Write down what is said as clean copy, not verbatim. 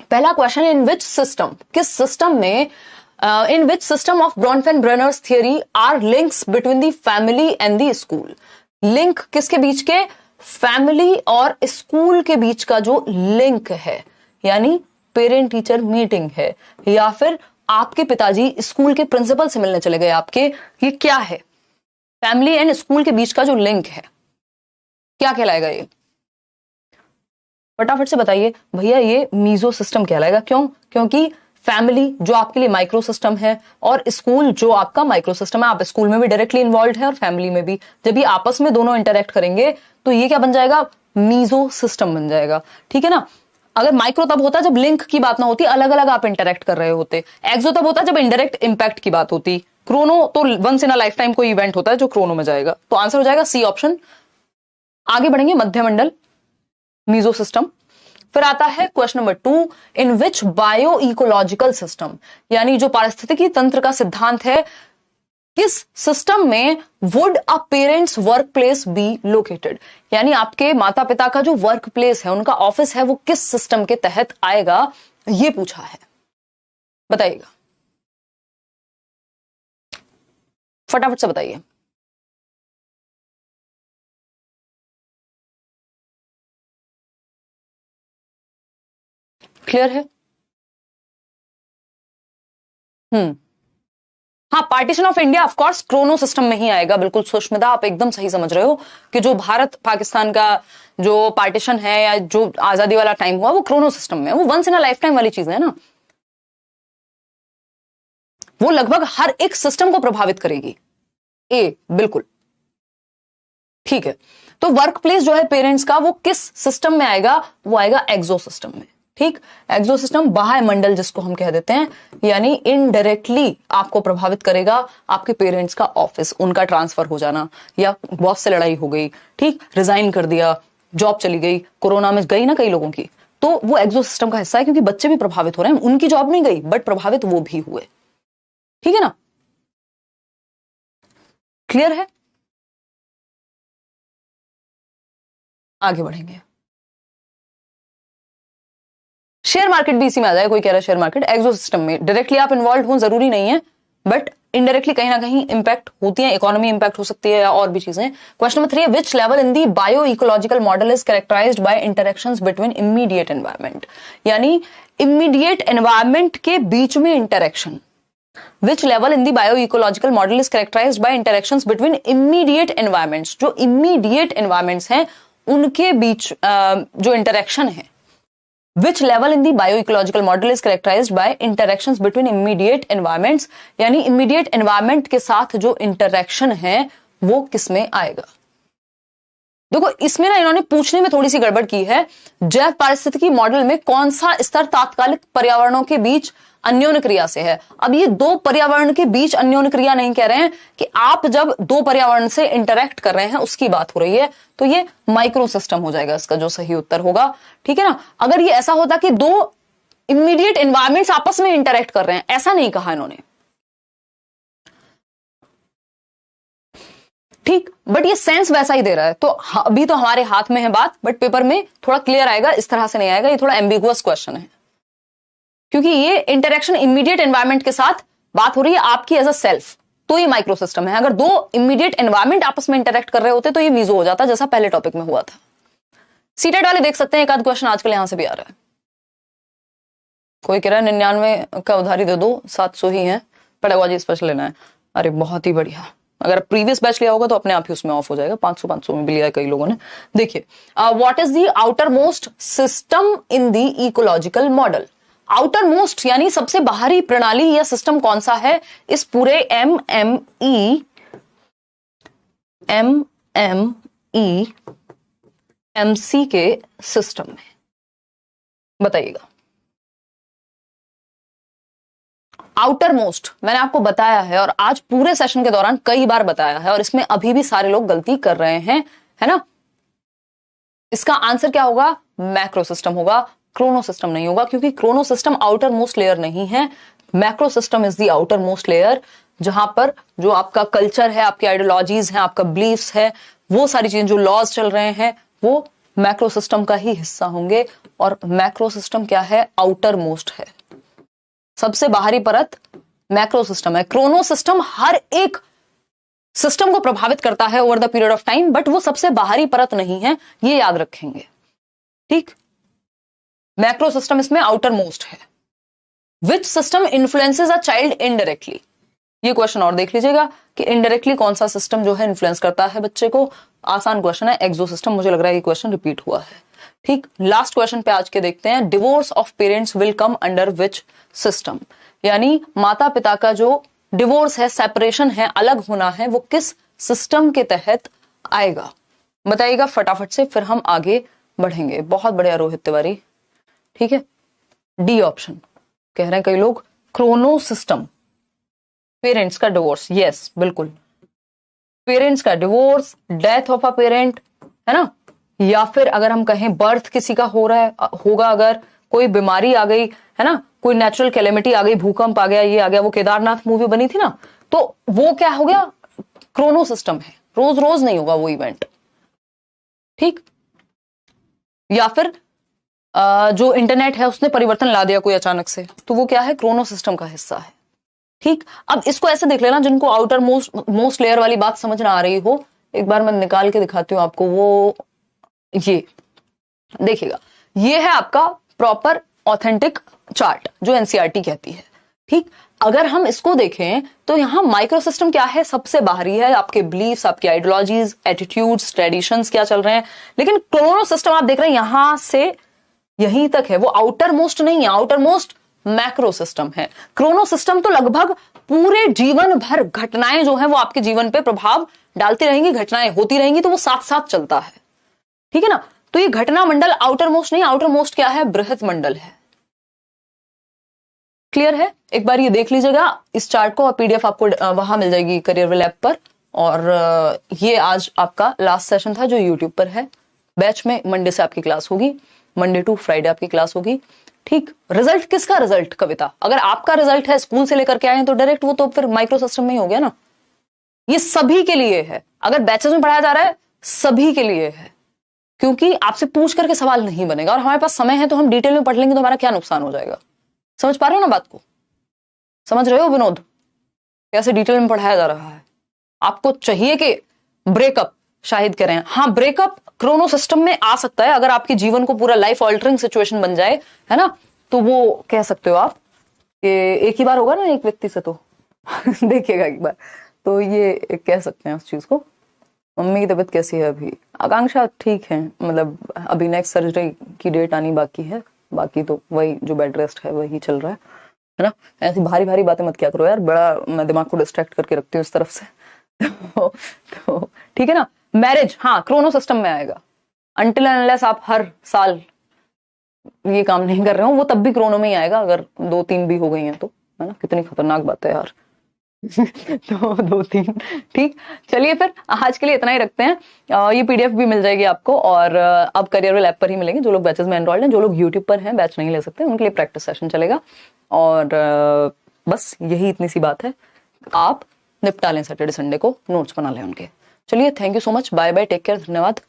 पहला question, in which system, किस system में, in which system of Bronfenbrenner's theory are links between the family and the school. Link किसके बीच के, family और स्कूल के बीच का जो लिंक है, यानी पेरेंट टीचर मीटिंग है, या फिर आपके पिताजी स्कूल के प्रिंसिपल से मिलने चले गए आपके, ये क्या है, फैमिली एंड स्कूल के बीच का जो लिंक है क्या कहलाएगा ये? फटाफट से बताइए भैया, ये मीजो सिस्टम कहलाएगा। क्यों? क्योंकि फैमिली जो आपके लिए माइक्रो सिस्टम है और स्कूल जो आपका माइक्रो सिस्टम है, आप स्कूल में भी डायरेक्टली इन्वॉल्व है और फैमिली में भी, जब ये आपस में दोनों इंटरेक्ट करेंगे तो ये क्या बन जाएगा, मीजो सिस्टम बन जाएगा। ठीक है ना। अगर माइक्रो तब होता जब लिंक की बात ना होती, अलग अलग आप इंटरेक्ट कर रहे होते। एक्सो तब होता जब इंडायरेक्ट इंपैक्ट की बात होती। क्रोनो तो once in a life time कोई इवेंट होता है जो क्रोनो में जाएगा। तो आंसर हो जाएगा सी ऑप्शन। आगे बढ़ेंगे, मध्यमंडल, मीजो सिस्टम। फिर आता है क्वेश्चन नंबर 2, इन विच बायो इकोलॉजिकल सिस्टम, यानी जो पारिस्थितिकी तंत्र का सिद्धांत है, किस सिस्टम में would a parents work place be located, यानी आपके माता पिता का जो वर्क प्लेस है, उनका ऑफिस है, वो किस सिस्टम के तहत आएगा, ये पूछा है। बताइएगा, फटाफट से बताइए। क्लियर है? हाँ, partition of India of course Chrono system में ही आएगा। बिल्कुल सुष्मिता, आप एकदम सही समझ रहे हो कि जो भारत पाकिस्तान का जो पार्टीशन है या जो आजादी वाला टाइम हुआ वो क्रोनो सिस्टम में, वो once in a life time वाली चीज है ना, वो लगभग हर एक सिस्टम को प्रभावित करेगी। ए बिल्कुल ठीक है। तो वर्क प्लेस जो है पेरेंट्स का, वो किस सिस्टम में आएगा, वो आएगा एक्सो सिस्टम में। ठीक, एक्सो सिस्टम बाह्य मंडल जिसको हम कह देते हैं, यानी इनडायरेक्टली आपको प्रभावित करेगा आपके पेरेंट्स का ऑफिस, उनका ट्रांसफर हो जाना, या बॉस से लड़ाई हो गई, ठीक, रिजाइन कर दिया, जॉब चली गई, कोरोना में गई ना कई लोगों की, तो वो एक्सो सिस्टम का हिस्सा है, क्योंकि बच्चे भी प्रभावित हो रहे हैं, उनकी जॉब नहीं गई बट प्रभावित वो भी हुए। ठीक है ना, क्लियर है? आगे बढ़ेंगे। शेयर मार्केट भी इसी में आ जाए। कोई कह रहा है शेयर मार्केट एक्सो सिस्टम में डायरेक्टली आप इन्वॉल्व हो, जरूरी नहीं है, बट इनडायरेक्टली कहीं ना कहीं इंपैक्ट होती है, इकोनॉमी इंपैक्ट हो सकती है या और भी चीजें। Question number 3, which level in the bio ecological model is characterized by interactions between immediate environment, यानी इमीडिएट एनवायरमेंट के बीच में interaction. Which level in the bioecological model is characterized by interactions between immediate environments, जो immediate environments हैं उनके बीच जो interaction है। Which level in the bioecological model is characterized by interactions between immediate environments, यानी immediate environment के साथ जो interaction है वो किसमें आएगा। देखो इसमें ना इन्होंने पूछने में थोड़ी सी गड़बड़ की है। जैव पारिस्थितिकी मॉडल में कौन सा स्तर तात्कालिक पर्यावरणों के बीच अन्योन्य क्रिया से है। अब ये दो पर्यावरण के बीच अन्योन्य क्रिया नहीं कह रहे हैं कि आप जब दो पर्यावरण से इंटरेक्ट कर रहे हैं उसकी बात हो रही है, तो ये माइक्रो सिस्टम हो जाएगा इसका जो सही उत्तर होगा। ठीक है ना। अगर ये ऐसा होता कि दो इमीडिएट एनवायरमेंट्स आपस में इंटरेक्ट कर रहे हैं, ऐसा नहीं कहा इन्होंने, ठीक, बट ये सेंस वैसा ही दे रहा है। तो अभी तो हमारे हाथ में है बात, बट पेपर में थोड़ा क्लियर आएगा, इस तरह से नहीं आएगा। ये थोड़ा एम्बिगुअस क्वेश्चन है क्योंकि ये इंटरेक्शन इमीडिएट एनवायरमेंट के साथ बात हो रही है आपकी एज अ सेल्फ, तो ये माइक्रो सिस्टम है। अगर दो इमीडिएट एनवायरमेंट आपस में इंटरेक्ट कर रहे होते तो ये मीजो हो जाता, जैसा पहले टॉपिक में हुआ था। सीटेट वाले देख सकते हैं, एक आध क्वेश्चन आजकल यहां से भी आ रहा है। कोई कह रहा है 99 का उधारी दे दो, 700 ही है, पेडागोजी स्पेशल लेना है। अरे बहुत ही बढ़िया, अगर प्रीवियस बैच लिया होगा तो अपने आप ही उसमें ऑफ हो जाएगा। 500 में भी लिया है कई लोगों ने। देखिए, what is the outer most system in the ecological model. Outer most यानी सबसे बाहरी प्रणाली या सिस्टम कौन सा है इस पूरे एमसी के सिस्टम में, बताइएगा। आउटर मोस्ट मैंने आपको बताया है और आज पूरे सेशन के दौरान कई बार बताया है, और इसमें अभी भी सारे लोग गलती कर रहे हैं, है ना। इसका आंसर क्या होगा, मैक्रो सिस्टम होगा, क्रोनो सिस्टम नहीं होगा, क्योंकि Chrono system outer most layer नहीं है। Macro system is the outer most layer, जहां पर जो आपका कल्चर है, आपकी आइडियोलॉजीज हैं, आपका बिलीफ्स है, वो सारी चीजें, जो लॉज चल रहे हैं, वो मैक्रो सिस्टम का ही हिस्सा होंगे। और मैक्रो सिस्टम क्या है? आउटर मोस्ट है, सबसे बाहरी परत मैक्रो सिस्टम है। क्रोनो सिस्टम हर एक सिस्टम को प्रभावित करता है over the period of time, but वो सबसे बाहरी परत नहीं है, ये याद रखेंगे, ठीक। मैक्रो सिस्टम इसमें आउटर मोस्ट है। Which system influences a child indirectly? ये क्वेश्चन और देख लीजिएगा कि इनडायरेक्टली कौन सा सिस्टम जो है इन्फ्लुएंस करता है बच्चे को। आसान क्वेश्चन है, एक्सो सिस्टम। मुझे लग रहा है ये क्वेश्चन रिपीट हुआ है, ठीक। लास्ट क्वेश्चन पे आज के देखते हैं, divorce of parents will come under which system? यानी माता पिता का जो डिवोर्स है, सेपरेशन है, अलग होना है, वो किस सिस्टम के तहत आएगा? बताइएगा फटाफट से, फिर हम आगे बढ़ेंगे। बहुत बढ़िया रोहित तिवारी, ठीक है। डी ऑप्शन कह रहे हैं कई लोग, क्रोनो सिस्टम, पेरेंट्स का डिवोर्स। यस बिल्कुल, पेरेंट्स का divorce, death of a parent, है ना, या फिर अगर हम कहें बर्थ किसी का हो रहा है, होगा, अगर कोई बीमारी आ गई, है ना, कोई नेचुरल कैलेमिटी आ गई, भूकंप आ गया, ये आ गया, वो केदारनाथ मूवी बनी थी ना, तो वो क्या हो गया? क्रोनो सिस्टम है, रोज रोज नहीं होगा वो इवेंट, ठीक। या फिर जो इंटरनेट है उसने परिवर्तन ला दिया कोई अचानक से, तो वो क्या है? क्रोनो सिस्टम का हिस्सा है, ठीक। अब इसको ऐसे देख लेना, जिनको आउटर मोस्ट लेयर वाली बात समझ ना आ रही हो, एक बार मैं निकाल के दिखाती हूं आपको। वो ये देखिएगा, ये है आपका प्रॉपर ऑथेंटिक चार्ट जो एनसीईआरटी कहती है, ठीक। अगर हम इसको देखें तो यहां माइक्रो सिस्टम क्या है? सबसे बाहरी है, आपके बिलीफ्स, आपकी आइडियोलॉजीज, एटीट्यूड्स, ट्रेडिशंस क्या चल रहे हैं। लेकिन क्रोनो सिस्टम आप देख रहे हैं यहां से यहीं तक है, वो आउटर मोस्ट नहीं है, आउटर मोस्ट मैक्रो सिस्टम है। क्रोनो सिस्टम तो लगभग पूरे जीवन भर घटनाएं जो है वो आपके जीवन पे प्रभाव डालती रहेंगी, घटनाएं होती रहेंगी, तो वो साथ साथ चलता है, ठीक है ना। तो ये घटना मंडल आउटर मोस्ट नहीं, आउटर मोस्ट क्या है? बृहत मंडल है। क्लियर है? एक बार ये देख लीजिएगा इस चार्ट को, और पीडीएफ आपको वहां मिल जाएगी करियर ऐप पर। और ये आज आपका लास्ट सेशन था जो यूट्यूब पर है। बैच में मंडे से आपकी क्लास होगी, मंडे टू फ्राइडे आपकी क्लास होगी, ठीक। रिजल्ट किसका? रिजल्ट कविता, अगर आपका रिजल्ट है स्कूल से लेकर के आए हैं तो डायरेक्ट वो तो फिर माइक्रो सिस्टम में ही हो गया ना। ये सभी के लिए है, अगर बैचेस में पढ़ाया जा रहा है सभी के लिए है, क्योंकि आपसे पूछ करके सवाल नहीं बनेगा, और हमारे पास समय है तो हम डिटेल में पढ़ लेंगे, तो हमारा क्या नुकसान हो जाएगा? समझ पा रहे हो ना बात को? समझ रहे हो विनोद कैसे डिटेल में पढ़ाया जा रहा है? आपको चाहिए कि ब्रेकअप शाहिद कह रहे हैं, हाँ ब्रेकअप क्रोनो सिस्टम में आ सकता है, अगर आपके जीवन को पूरा लाइफ ऑल्टरिंग सिचुएशन बन जाए, है ना, तो वो कह सकते हो आप कि एक ही बार होगा ना एक व्यक्ति से, तो देखिएगा एक बार, तो ये कह सकते हैं उस चीज को। मम्मी की तबीयत कैसी है अभी? आकांक्षा ठीक है, मतलब अभी नेक्स्ट सर्जरी की डेट आनी बाकी है, बाकी तो वही जो बेड रेस्ट है वही चल रहा है ना। ऐसी भारी भारी बातें मत किया करो यार, बड़ा मैं दिमाग को डिस्ट्रैक्ट करके रखती हूँ इस तरफ से। तो ठीक है ना। मैरिज हाँ क्रोनो सिस्टम में आएगा, अनटिल अनलेस आप हर साल ये काम नहीं कर रहे हो, वो तब भी क्रोनो में ही आएगा, अगर 2-3 भी हो गई हैं तो, है ना। कितनी खतरनाक बात है यार। तो 2-3 ठीक। चलिए फिर आज के लिए इतना ही रखते हैं। ये पीडीएफ भी मिल जाएगी आपको, और अब करियर ऐप पर ही मिलेंगे। जो लोग बैचेस में एनरोल्ड हैं, जो लोग यूट्यूब पर हैं बैच नहीं ले सकते, उनके लिए प्रैक्टिस सेशन चलेगा। और बस यही इतनी सी बात है, आप निपटा लें सैटरडे संडे को, नोट्स बना लें उनके। चलिए thank you so much, bye bye, take care, धन्यवाद।